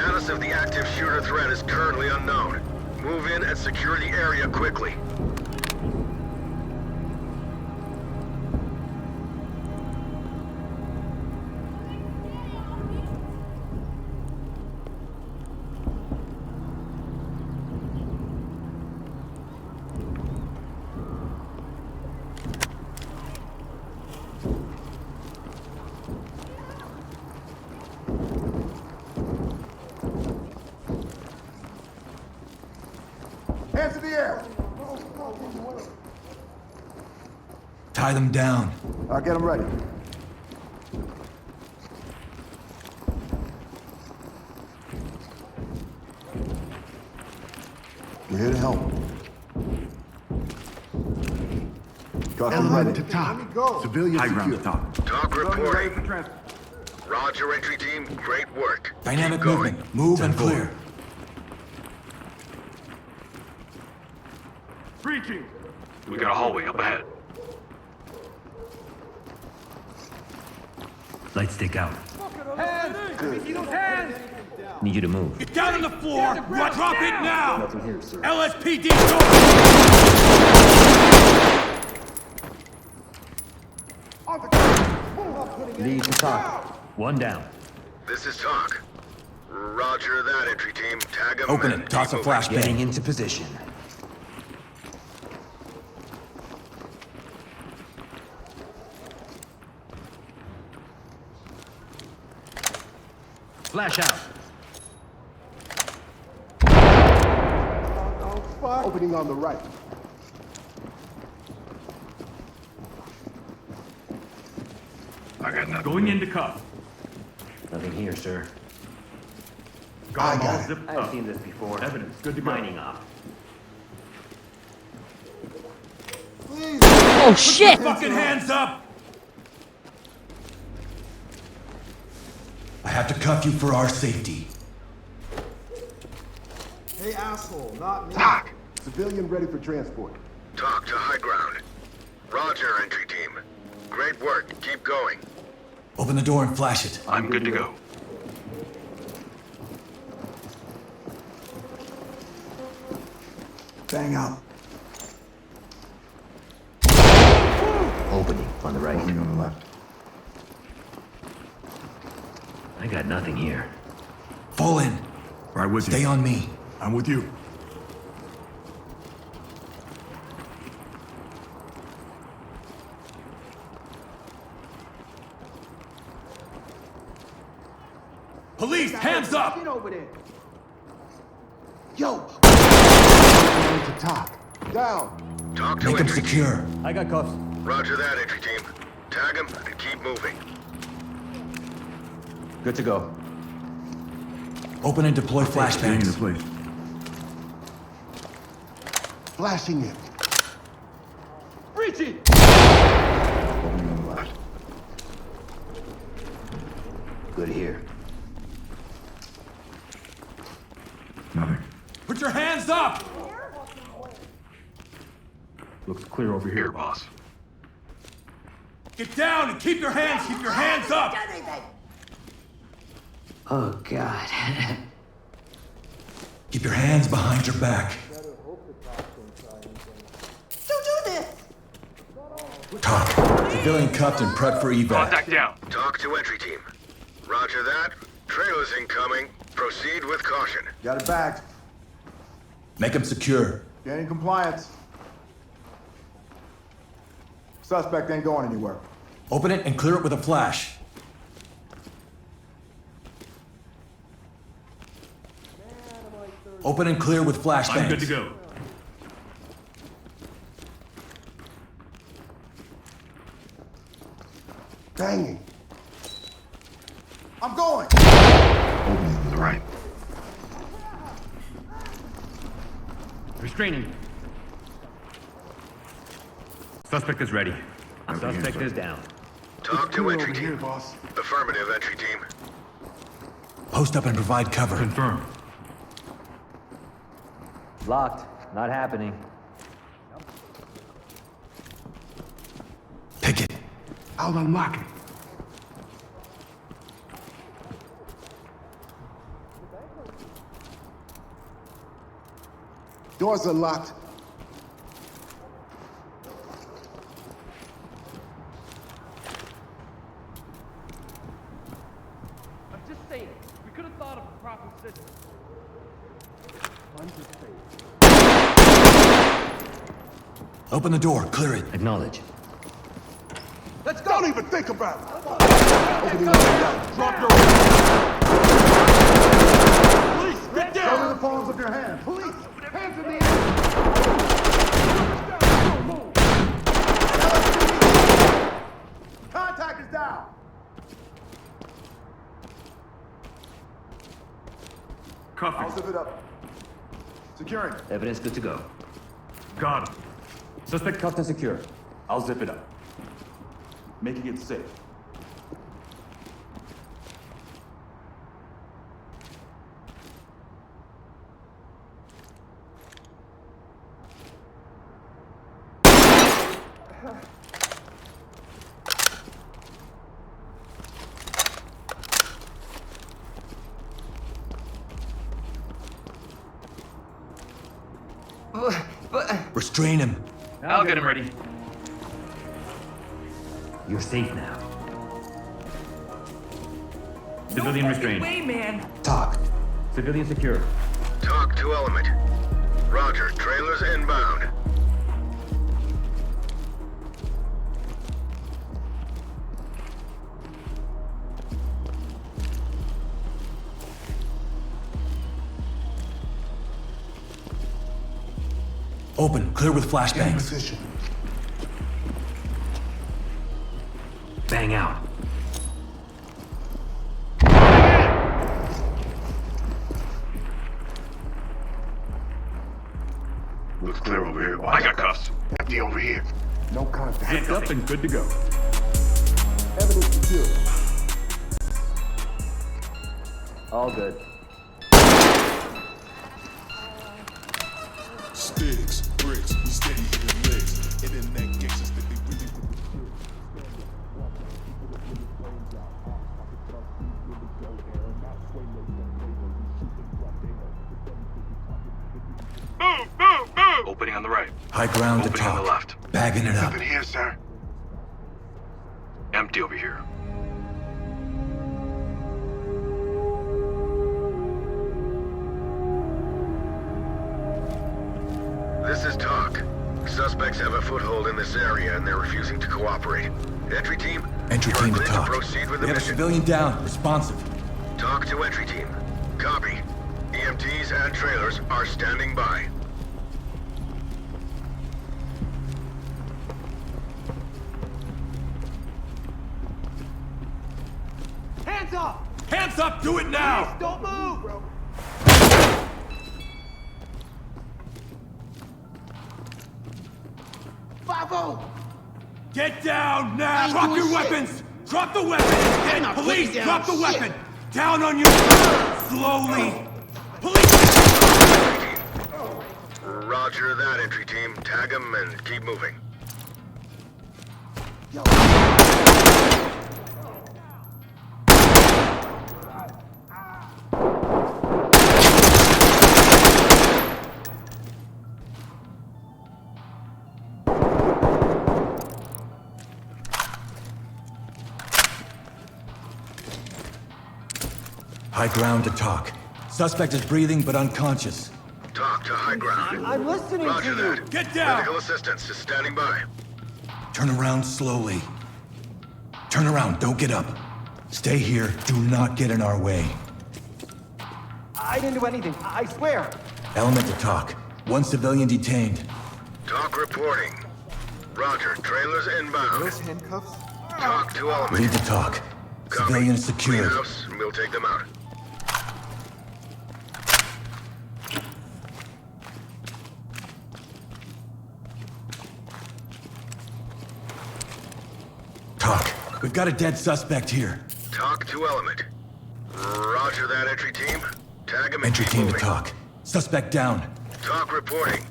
Status of the active shooter threat is currently unknown. Move in and secure the area quickly. Hands in the air! Tie them down. I'll get them ready. We're here to help. Got them ready. To top. Civilian High ground secure. to top. Talk Ready reporting. for transport. Roger, entry team. Great work. Dynamic Keep going. movement. Move and clear. Breaching. We got a hallway up ahead. Lights stick out. Good. Need you to move. Get down on the floor! Drop it now! LSPD! Lead to top. One down. This is Talk. Roger that, entry team. Tag him. Open and it. Toss a keep moving. flashbang. Getting into position. Flash out. Opening on the right. I got nothing. Going into cuff. Nothing here, sir. I got it. Zipped I've up. seen this before. Evidence. Good to go. Mining up. Oh shit! Fucking hands up! I have to cuff you for our safety. Hey, asshole, not me. Talk. Civilian ready for transport. Talk to high ground. Roger, entry team. Great work. Keep going. Open the door and flash it. I'm good to go. Bang out. Opening on the right. Opening on the left. I got nothing here. Fall in. Right with you. Stay on me. I'm with you. Police, hands up! Yo! To talk. Down. Talk to Make them entry team. secure. I got cuffs. Roger that, entry team. Tag him and keep moving. Good to go. Open and deploy Staying into flashbangs. place. Flashing it. Breaching! Opening on the left. Good here. Nothing. Put your hands up! Looks clear over Here, here. boss. Get down and keep your hands up! Oh, God. Keep your hands behind your back. Don't do this! Talk. Civilian cuffed and prepped for evac. Contact down. Talk to entry team. Roger that. Trailers incoming. Proceed with caution. Got it bagged. Make them secure. Gaining compliance. Suspect ain't going anywhere. Open it and clear it with a flash. Open and clear with flashbangs. I'm good to go. Banging. I'm going. Opening on the right. Restraining. Suspect is ready. Suspect is down. Talk to Clear entry over here, team. boss. Affirmative, entry team. Post up and provide cover. Confirm. Locked. Not happening. Pick it. I'll unlock it. Doors are locked. I'm just saying, we could have thought of a proper system. I'm just saying. Open the door, clear it. Acknowledge. Let's go! Don't even think about it. Open the door. Drop your Police, get Show down! me the palms of your hands. Police, hands in the air. LSPD. Contact is down. I'll Cuffing. zip it up. Securing. Evidence good to go. Got him. Suspect cuffed and secure. I'll zip it up. Making it safe. Restrain him. I'll get him ready. You're safe now. Civilian restrained. Talk. Civilian secure. Talk to Element. Roger, trailers inbound. Open, clear with flashbangs. Position. Bang out. Looks clear over here. I got cuffs. Empty over here. No contact. Hands up and good to go. Evidence secured. All good. Sticks, bricks, we steady hitting legs. Internet gangsters think they really with the shit. Opening on the right. High ground to Opening on talk. the left. Bagging it up. Nothing here, sir. Empty over here. This is Talk. Suspects have a foothold in this area and they're refusing to cooperate. Entry team? Entry you are team to cleared talk. proceed with the We have a mission. civilian down, responsive. Talk to entry team. Copy. EMTs and trailers are standing by. Hands up! Hands up, do it now! Don't move! Bro. Get down now! Drop your weapons! Drop the weapon! Police, drop the weapon! Down on your slowly! Police! Roger that, entry team. Tag them and keep moving. High ground to talk. Suspect is breathing but unconscious. Talk to high ground. I'm listening Roger to you! that. Get down! Medical assistance is standing by. Turn around slowly. Turn around, don't get up. Stay here, do not get in our way. I didn't do anything, I swear! Element to talk. One civilian detained. Talk reporting. Roger, trailers inbound. Those handcuffs? Talk to Element. Lead to talk. Copy. Civilian is secured. Clean house, and we'll take them out. Talk. We've got a dead suspect here. Talk to Element. Roger that, entry team. Tag him and Entry keep team to moving. talk. Suspect down. Talk reporting.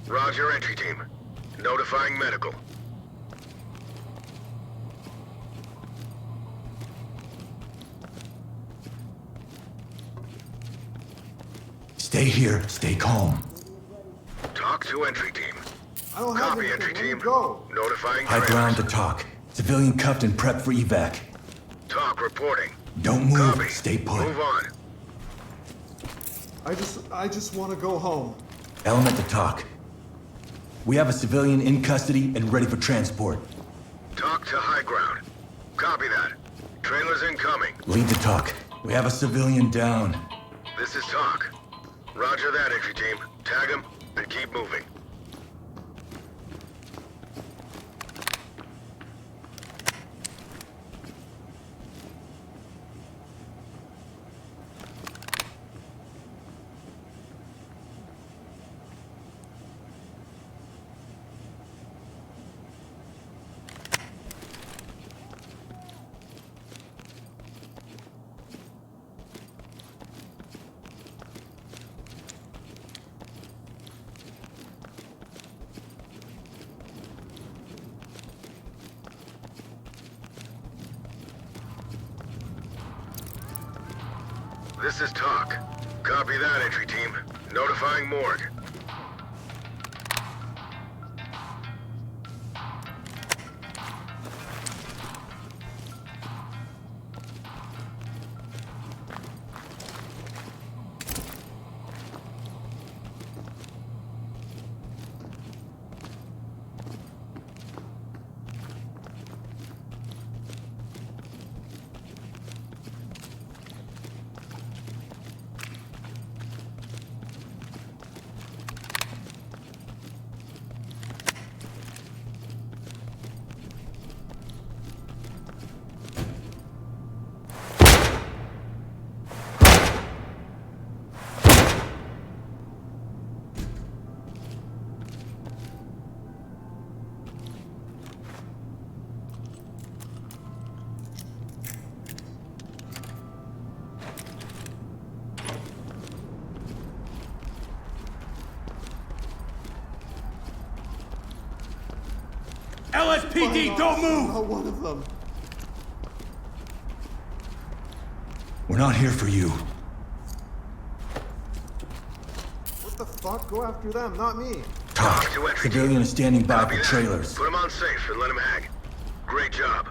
Roger, entry team. Notifying medical. Stay here, stay calm. to entry team. I don't have Copy, anything. entry Let me team. go. Notifying High ground to trailers. talk. Civilian cuffed and prepped for evac. Talk reporting. Don't move. Copy. Stay put. Move on. I just want to go home. Element to talk. We have a civilian in custody and ready for transport. Talk to high ground. Copy that. Trailers incoming. Lead to talk. We have a civilian down. This is talk. Roger that, entry team. Tag him and keep moving. This is talk. Copy that, entry team. Notifying morgue. LSPD, don't move! Not one of them. We're not here for you. What the fuck? Go after them, not me. Talk. To entry team. Civilian is standing by Copy for that. trailers. Put him on safe and let him hang. Great job.